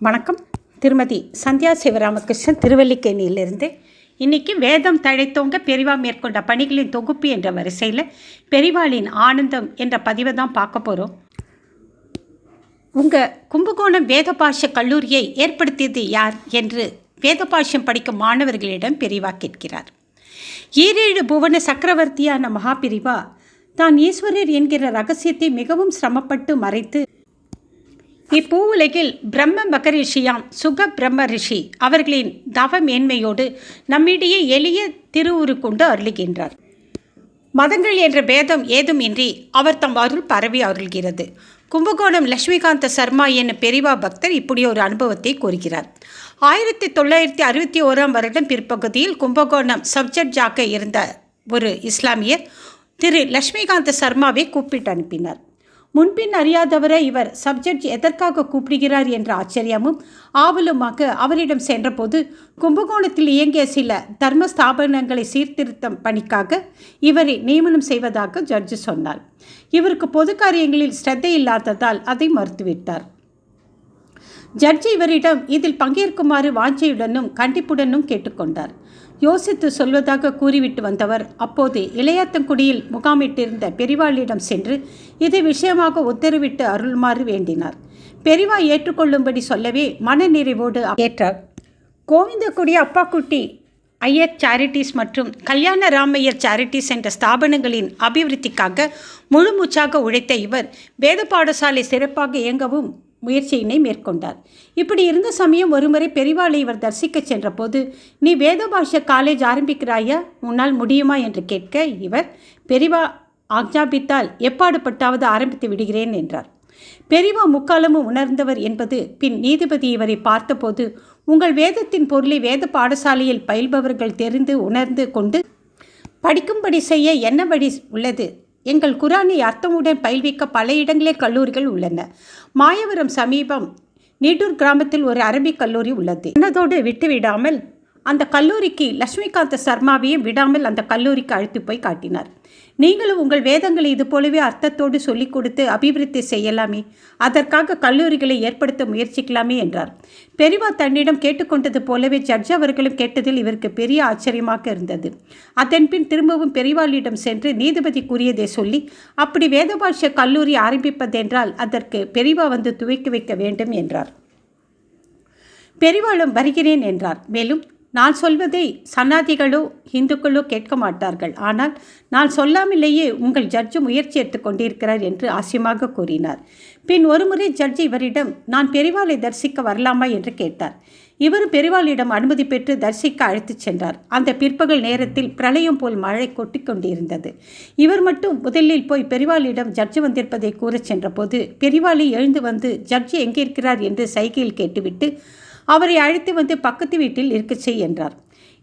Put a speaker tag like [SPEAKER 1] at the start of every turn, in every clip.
[SPEAKER 1] வணக்கம். திருமதி சந்தியா சிவராமகிருஷ்ணன், திருவல்லிக்கேணியிலிருந்து. இன்றைக்கி வேதம் தழைத்தோங்க பெரிவா மேற்கொண்ட பணிகளின் தொகுப்பு என்ற வரிசையில் பெரிவாளின் ஆனந்தம் என்ற பதிவை தான் பார்க்க போகிறோம். உங்கள் கும்பகோணம் வேதபாஷ கல்லூரியை ஏற்படுத்தியது யார் என்று வேதபாஷம் படிக்கும் மாணவர்களிடம் பெரிவா கேட்கிறார். ஈரேழு புவன சக்கரவர்த்தியான மகாபிரிவா தான் ஈஸ்வரர் என்கிற ரகசியத்தை மிகவும் சிரமப்பட்டு மறைத்து இப்பூ உலகில் பிரம்ம மகரிஷியாம் சுக பிரம்ம ரிஷி அவர்களின் தவ மேன்மையோடு நம்மிடையே எளிய திருவுரு கொண்டு அருளுகின்றார். மதங்கள் என்ற பேதம் ஏதுமின்றி அவர் தம் அருள் பரவி அருள்கிறது. கும்பகோணம் லட்சுமிகாந்த சர்மா என்னும் பெரிவா பக்தர் இப்படி ஒரு அனுபவத்தை கூறுகிறார். 1961 வருடம் பிற்பகுதியில் கும்பகோணம் சப்ஜட்ஜாக இருந்த ஒரு இஸ்லாமியர் திரு லட்சுமிகாந்த சர்மாவை கூப்பிட்டு அனுப்பினார். முன்பின் அறியாதவரை இவர் சப்ஜட்ஜ் எதற்காக கூப்பிடுகிறார் என்ற ஆச்சரியமும் ஆவலுமாக அவரிடம் சென்றபோது கும்பகோணத்தில் இயங்கிய சில தர்ம ஸ்தாபனங்களை சீர்திருத்தம் பணிக்காக இவரை நியமனம் செய்வதாக ஜட்ஜு சொன்னார். இவருக்கு பொது காரியங்களில் ஸ்ரத்தை இல்லாததால் அதை மறுத்துவிட்டார். ஜட்ஜி இவரிடம் இதில் பங்கேற்குமாறு வாஞ்சையுடனும் கண்டிப்புடனும் கேட்டுக்கொண்டார். யோசித்து சொல்வதாக கூறிவிட்டு வந்தவர் அப்போது இளையாத்தங்குடியில் முகாமிட்டிருந்த பெரிவாளிடம் சென்று இது விஷயமாக உத்தரவிட்டு அருள்மாறு வேண்டினார். பெரிவா ஏற்றுக்கொள்ளும்படி சொல்லவே மனநிறைவோடு ஏற்றார். கோவிந்தக்குடி அப்பாக்குட்டி ஐயர் சேரிட்டிஸ் மற்றும் கல்யாண ராமையர் சேரிட்டிஸ் என்ற ஸ்தாபனங்களின் அபிவிருத்திக்காக முழுமூச்சாக உழைத்த இவர் வேத பாடசாலை சிறப்பாக இயங்கவும் முயற்சியினை மேற்கொண்டார். இப்படி இருந்த சமயம் ஒருமுறை பெரிவாளை இவர் தரிசிக்க சென்றபோது நீ வேதபாஷ காலேஜ் ஆரம்பிக்கிறாயா, உன்னால் முடியுமா என்று கேட்க இவர் பெரிவா ஆக்ஞாபித்தால் எப்பாடுபட்டாவது ஆரம்பித்து விடுகிறேன் என்றார். பெரிவா முக்காலமும் உணர்ந்தவர் என்பது பின் நீதிபதி இவரை பார்த்தபோது உங்கள் வேதத்தின் பொருளை வேத பாடசாலையில் பயில்பவர்கள் தெரிந்து உணர்ந்து கொண்டு படிக்கும்படி செய்ய என்ன வழி உள்ளது? எங்கள் குரானை அர்த்தமுடன் பயில்விக்க பல இடங்களே கல்லூரிகள் உள்ளன. மாயவரம் சமீபம் நீட்டூர் கிராமத்தில் ஒரு அரபிக் கல்லூரி உள்ளது. என்னதோடு விட்டுவிடாமல் அந்த கல்லூரிக்கு லட்சுமிகாந்த சர்மாவையும் விடாமல் அந்த கல்லூரிக்கு அழைத்து போய் காட்டினார். நீங்களும் உங்கள் வேதங்களை இது போலவே அர்த்தத்தோடு சொல்லிக் கொடுத்து அபிவிருத்தி செய்யலாமே, அதற்காக கல்லூரிகளை ஏற்படுத்த முயற்சிக்கலாமே என்றார். பெரிவா தன்னிடம் கேட்டுக்கொண்டது போலவே ஜட்ஜ் அவர்களும் கேட்டதில் இவருக்கு பெரிய ஆச்சரியமாக இருந்தது. அதன்பின் திரும்பவும் பெரிவாளிடம் சென்று நீதிபதி கூறியதை சொல்லி அப்படி வேதபாஷ கல்லூரி ஆரம்பிப்பதென்றால் அதற்கு பெரிவா வந்து துவக்கி வைக்க வேண்டும் என்றார். பெரிவாளும் வருகிறேன் என்றார். மேலும் நான் சொல்வதை சன்னாதிகளோ இந்துக்களோ கேட்க மாட்டார்கள், ஆனால் நான் சொல்லாமலேயே உங்கள் ஜட்ஜு முயற்சி எடுத்துக் கொண்டிருக்கிறார் என்று ஆசியமாக கூறினார். பின் ஒருமுறை ஜட்ஜி இவரிடம் நான் பெரிவாளை தரிசிக்க வரலாமா என்று கேட்டார். இவரும் பெரிவாளிடம் அனுமதி பெற்று தரிசிக்க அழைத்துச் சென்றார். அந்த பிற்பகல் நேரத்தில் பிரளயம் போல் மழை கொட்டி கொண்டிருந்தது. இவர் மட்டும் முதலில் போய் பெரிவாளிடம் ஜட்ஜு வந்திருப்பதை கூறச் சென்றபோது பெரிவாளி எழுந்து வந்து ஜட்ஜி எங்கே இருக்கிறார் என்று சைகையில் கேட்டுவிட்டு அவரை அழைத்து வந்து பக்கத்து வீட்டில் இருக்கச் செய் என்றார்.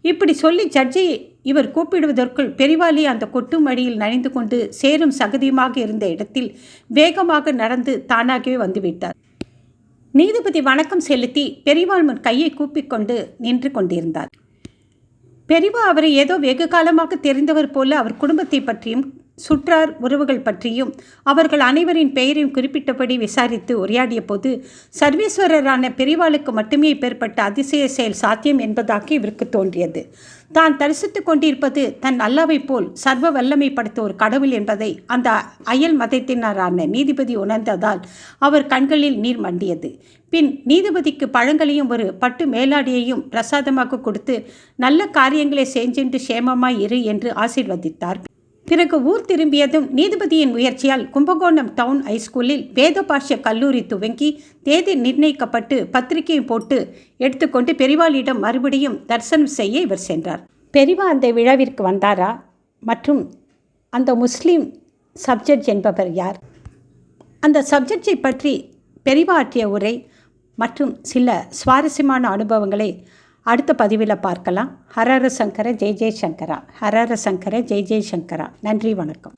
[SPEAKER 1] இப்படி சொல்லி ஜட்ஜை இவர் கூப்பிடுவதற்குள் பெரிவாளி அந்த கொட்டு மடியில் நனைந்து கொண்டு சேரும் சகதியுமாக இருந்த இடத்தில் வேகமாக நடந்து தானாகவே வந்துவிட்டார். நீதிபதி வணக்கம் செலுத்தி பெரிவாள் முன் கையை கூப்பிக்கொண்டு நின்று கொண்டிருந்தார். பெரிவா அவரை ஏதோ வெகு காலமாக தெரிந்தவர் போல அவர் குடும்பத்தை பற்றியும் சுற்றார் உறவுகள் பற்றியும் அவர்கள் அனைவரின் பெயரையும் குறிப்பிட்டபடி விசாரித்து உரையாடிய போது சர்வேஸ்வரரான பெரிவாளுக்கு மட்டுமே இப்பேற்பட்ட அதிசய செயல் சாத்தியம் என்பதாக இவருக்கு தோன்றியது. தான் தரிசித்து கொண்டிருப்பது தன் அல்லாவை போல் சர்வ வல்லமை படைத்த ஒரு கடவுள் என்பதை அந்த அயல் மதத்தினரான நீதிபதி உணர்ந்ததால் அவர் கண்களில் நீர் மண்டியது. பின் நீதிபதிக்கு பழங்களையும் ஒரு பட்டு மேலாடியையும் பிரசாதமாக கொடுத்து நல்ல காரியங்களை செஞ்சென்று சேமமாய் இரு என்று ஆசீர்வதித்தார். பிறகு ஊர் திரும்பியதும் நீதிபதியின் முயற்சியால் கும்பகோணம் டவுன் ஹைஸ்கூலில் வேதபாஷ கல்லூரி துவங்கி தேதி நிர்ணயிக்கப்பட்டு பத்திரிகையும் போட்டு எடுத்துக்கொண்டு பெரிவாளிடம் மறுபடியும் தரிசனம் செய்ய இவர் சென்றார். பெரிவா அந்த விழாவிற்கு வந்தாரா? மற்றும் அந்த முஸ்லீம் சப்ஜட்ஜ் என்பவர் யார்? அந்த சப்ஜட்ஜை பற்றி பெரிவா ஆற்றிய உரை மற்றும் சில சுவாரஸ்யமான அனுபவங்களை அடுத்த பதிவில் பார்க்கலாம். ஹரஹர சங்கர ஜெய் ஜெய் சங்கரா. ஹரஹர சங்கர ஜெய் ஜெய் சங்கரா. நன்றி, வணக்கம்.